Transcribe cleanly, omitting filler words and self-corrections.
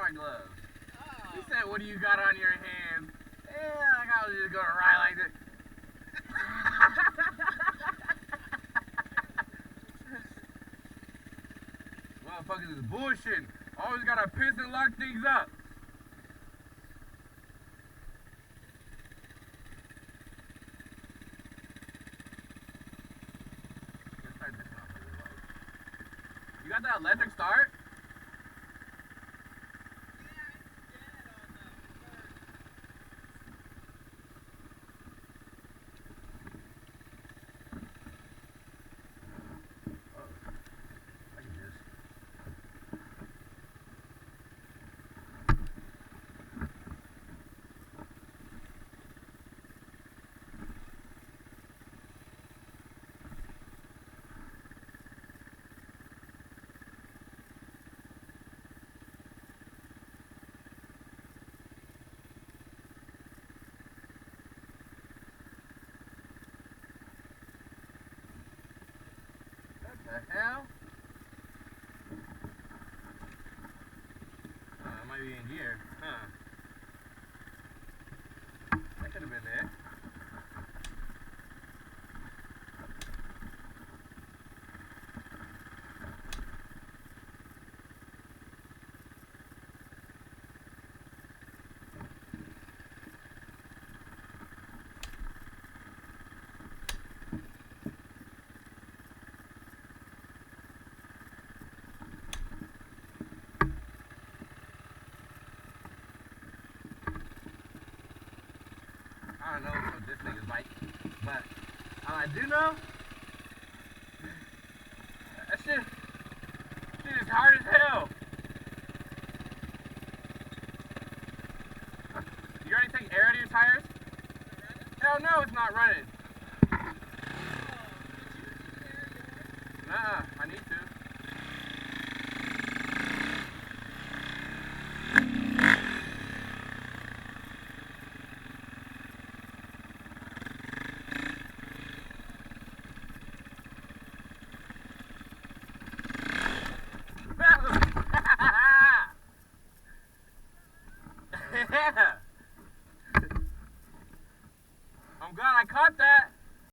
my gloves. Oh. He said, what do you got on your hands? Yeah, like I was just gonna ride like this. Motherfuckers is bullshitting. Always gotta piss and lock things up. You got that electric start? The hell? Oh, it might be in gear. Huh. That could have been it. I don't know what this thing is like, but all I do know, that shit is hard as hell. You already take air out of your tires? Hell no, it's not running. Nuh-uh.